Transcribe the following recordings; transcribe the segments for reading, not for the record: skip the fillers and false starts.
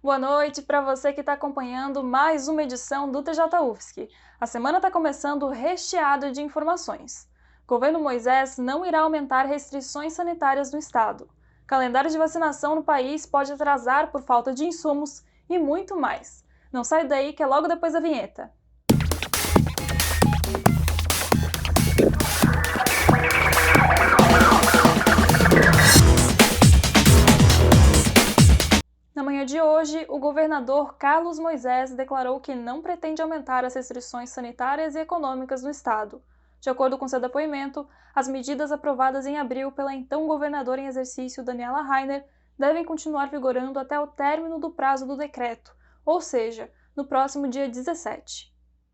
Boa noite para você que está acompanhando mais uma edição do TJ UFSC. A semana está começando recheada de informações. Governo Moisés não irá aumentar restrições sanitárias no estado. Calendário de vacinação no país pode atrasar por falta de insumos e muito mais. Não sai daí que é logo depois da vinheta. Na manhã de hoje, o governador Carlos Moisés declarou que não pretende aumentar as restrições sanitárias e econômicas no estado. De acordo com seu depoimento, as medidas aprovadas em abril pela então governadora em exercício Daniela Rainer devem continuar vigorando até o término do prazo do decreto, ou seja, no próximo dia 17.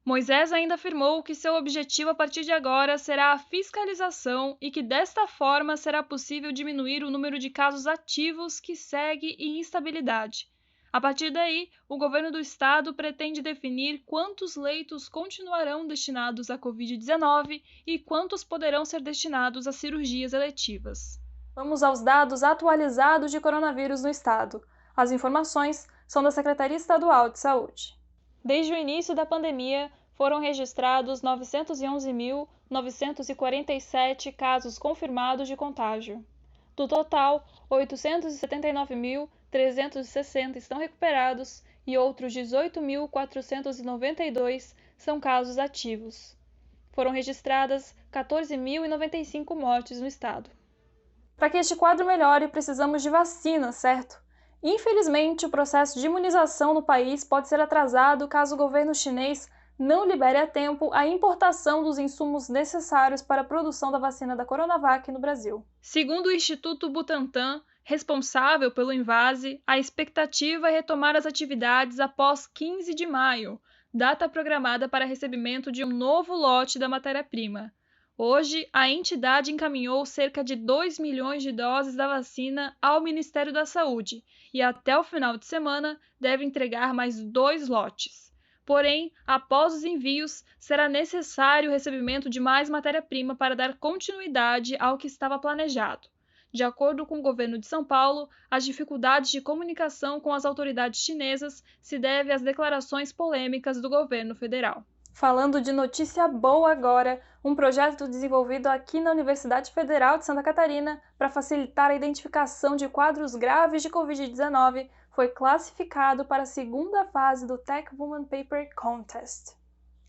Moisés ainda afirmou que seu objetivo a partir de agora será a fiscalização e que desta forma será possível diminuir o número de casos ativos que segue em instabilidade. A partir daí, o governo do estado pretende definir quantos leitos continuarão destinados à Covid-19 e quantos poderão ser destinados a cirurgias eletivas. Vamos aos dados atualizados de coronavírus no estado. As informações são da Secretaria Estadual de Saúde. Desde o início da pandemia, foram registrados 911.947 casos confirmados de contágio. Do total, 879.360 estão recuperados e outros 18.492 são casos ativos. Foram registradas 14.095 mortes no estado. Para que este quadro melhore, precisamos de vacinas, certo? Infelizmente, o processo de imunização no país pode ser atrasado caso o governo chinês não libere a tempo a importação dos insumos necessários para a produção da vacina da Coronavac no Brasil. Segundo o Instituto Butantan, responsável pelo Invase, a expectativa é retomar as atividades após 15 de maio, data programada para recebimento de um novo lote da matéria-prima. Hoje, a entidade encaminhou cerca de 2 milhões de doses da vacina ao Ministério da Saúde e até o final de semana deve entregar mais 2 lotes. Porém, após os envios, será necessário o recebimento de mais matéria-prima para dar continuidade ao que estava planejado. De acordo com o governo de São Paulo, as dificuldades de comunicação com as autoridades chinesas se devem às declarações polêmicas do governo federal. Falando de notícia boa agora, um projeto desenvolvido aqui na Universidade Federal de Santa Catarina para facilitar a identificação de quadros graves de Covid-19 foi classificado para a segunda fase do Tech Woman Paper Contest.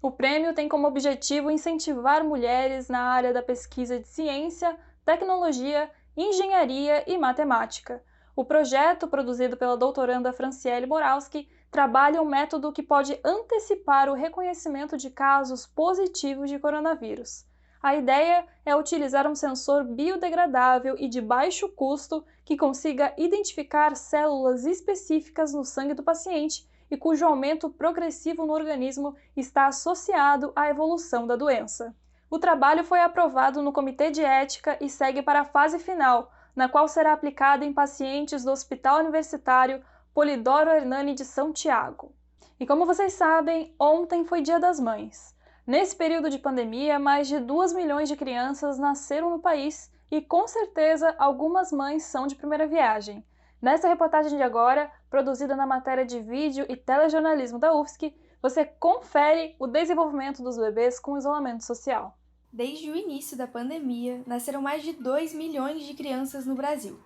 O prêmio tem como objetivo incentivar mulheres na área da pesquisa de ciência, tecnologia, engenharia e matemática. O projeto, produzido pela doutoranda Franciele Moralski, trabalha um método que pode antecipar o reconhecimento de casos positivos de coronavírus. A ideia é utilizar um sensor biodegradável e de baixo custo que consiga identificar células específicas no sangue do paciente e cujo aumento progressivo no organismo está associado à evolução da doença. O trabalho foi aprovado no Comitê de Ética e segue para a fase final, na qual será aplicado em pacientes do Hospital Universitário Polidoro Hernani de São Tiago. E como vocês sabem, ontem foi Dia das Mães. Nesse período de pandemia, mais de 2 milhões de crianças nasceram no país e, com certeza, algumas mães são de primeira viagem. Nessa reportagem de agora, produzida na matéria de vídeo e telejornalismo da UFSC, você confere o desenvolvimento dos bebês com isolamento social. Desde o início da pandemia, nasceram mais de 2 milhões de crianças no Brasil.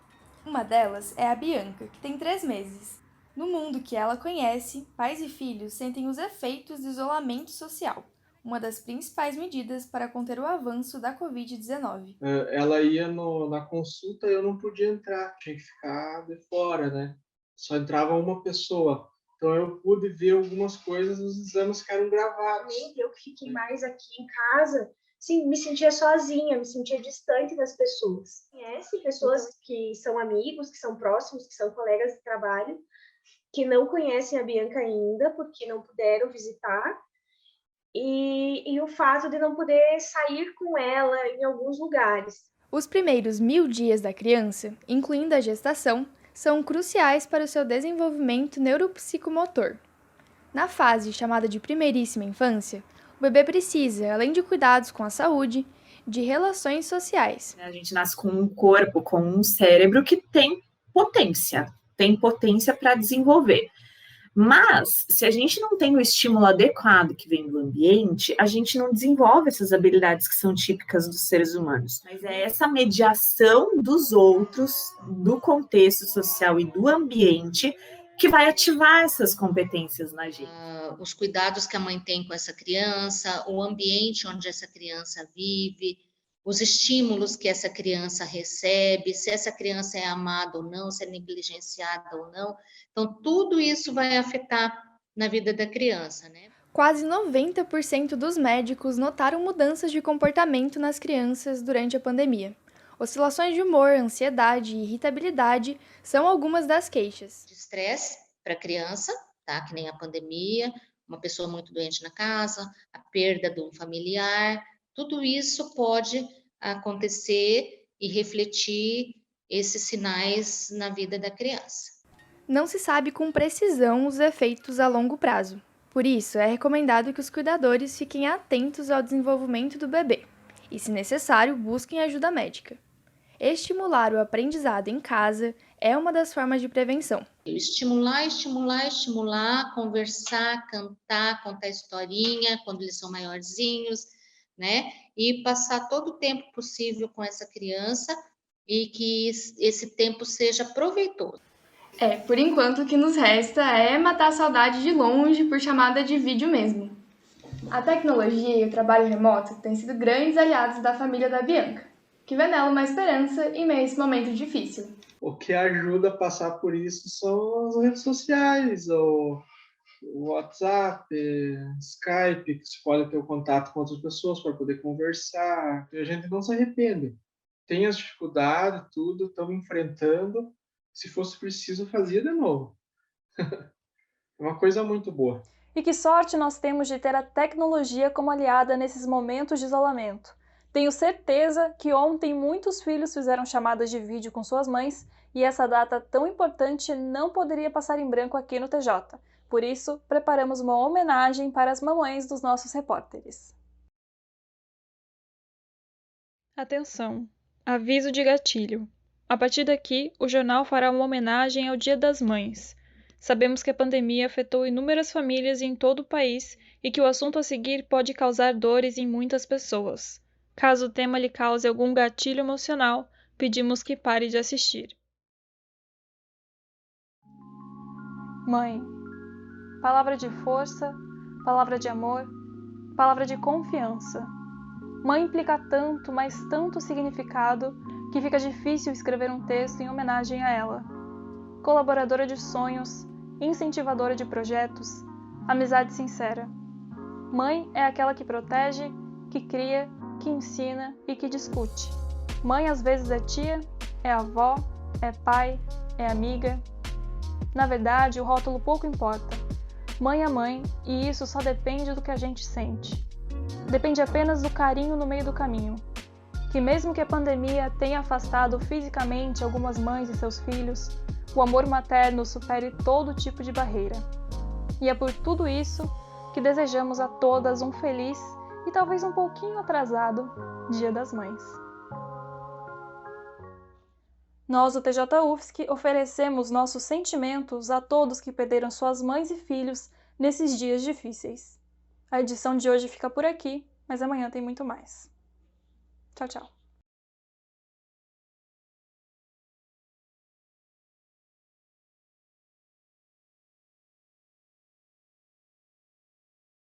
Uma delas é a Bianca, que tem 3 meses. No mundo que ela conhece, pais e filhos sentem os efeitos do isolamento social, uma das principais medidas para conter o avanço da Covid-19. Ela ia na consulta e eu não podia entrar, tinha que ficar de fora, né? Só entrava uma pessoa. Então eu pude ver algumas coisas dos exames que eram gravados. Eu que fiquei mais aqui em casa, sim, me sentia sozinha, me sentia distante das pessoas. Conhece pessoas que são amigos, que são próximos, que são colegas de trabalho, que não conhecem a Bianca ainda, porque não puderam visitar. E o fato de não poder sair com ela em alguns lugares. Os primeiros 1000 dias da criança, incluindo a gestação, são cruciais para o seu desenvolvimento neuropsicomotor. Na fase chamada de primeiríssima infância, o bebê precisa, além de cuidados com a saúde, de relações sociais. A gente nasce com um corpo, com um cérebro que tem potência. tem potência para desenvolver. Mas, se a gente não tem o estímulo adequado que vem do ambiente, a gente não desenvolve essas habilidades que são típicas dos seres humanos. Mas é essa mediação dos outros, do contexto social e do ambiente, que vai ativar essas competências na gente. Os cuidados que a mãe tem com essa criança, o ambiente onde essa criança vive, os estímulos que essa criança recebe, se essa criança é amada ou não, se é negligenciada ou não. Então, tudo isso vai afetar na vida da criança, né? Quase 90% dos médicos notaram mudanças de comportamento nas crianças durante a pandemia. Oscilações de humor, ansiedade e irritabilidade são algumas das queixas. De estresse para a criança, tá? Que nem a pandemia, uma pessoa muito doente na casa, a perda de um familiar, tudo isso pode acontecer e refletir esses sinais na vida da criança. Não se sabe com precisão os efeitos a longo prazo. Por isso, é recomendado que os cuidadores fiquem atentos ao desenvolvimento do bebê e, se necessário, busquem ajuda médica. Estimular o aprendizado em casa é uma das formas de prevenção. Estimular, conversar, cantar, contar historinha quando eles são maiorzinhos, né? E passar todo o tempo possível com essa criança e que esse tempo seja proveitoso. Por enquanto o que nos resta é matar a saudade de longe por chamada de vídeo mesmo. A tecnologia e o trabalho remoto têm sido grandes aliados da família da Bianca, que vê nela uma esperança em meio a esse momento difícil. O que ajuda a passar por isso são as redes sociais, o WhatsApp, Skype, que você pode ter o contato com outras pessoas para poder conversar. E a gente não se arrepende. Tem as dificuldades, tudo, estamos enfrentando. Se fosse preciso, fazia de novo. É uma coisa muito boa. E que sorte nós temos de ter a tecnologia como aliada nesses momentos de isolamento. Tenho certeza que ontem muitos filhos fizeram chamadas de vídeo com suas mães e essa data tão importante não poderia passar em branco aqui no TJ. Por isso, preparamos uma homenagem para as mamães dos nossos repórteres. Atenção! Aviso de gatilho. A partir daqui, o jornal fará uma homenagem ao Dia das Mães. Sabemos que a pandemia afetou inúmeras famílias em todo o país e que o assunto a seguir pode causar dores em muitas pessoas. Caso o tema lhe cause algum gatilho emocional, pedimos que pare de assistir. Mãe. Palavra de força, palavra de amor, palavra de confiança. Mãe implica tanto, mas tanto significado, que fica difícil escrever um texto em homenagem a ela. Colaboradora de sonhos, incentivadora de projetos, amizade sincera. Mãe é aquela que protege, que cria, que ensina e que discute. Mãe às vezes é tia, é avó, é pai, é amiga. Na verdade, o rótulo pouco importa. Mãe é mãe e isso só depende do que a gente sente. Depende apenas do carinho no meio do caminho. Que mesmo que a pandemia tenha afastado fisicamente algumas mães e seus filhos, o amor materno supere todo tipo de barreira. E é por tudo isso que desejamos a todas um feliz e talvez um pouquinho atrasado Dia das Mães. Nós, do TJ UFSC, oferecemos nossos sentimentos a todos que perderam suas mães e filhos nesses dias difíceis. A edição de hoje fica por aqui, mas amanhã tem muito mais. Tchau, tchau.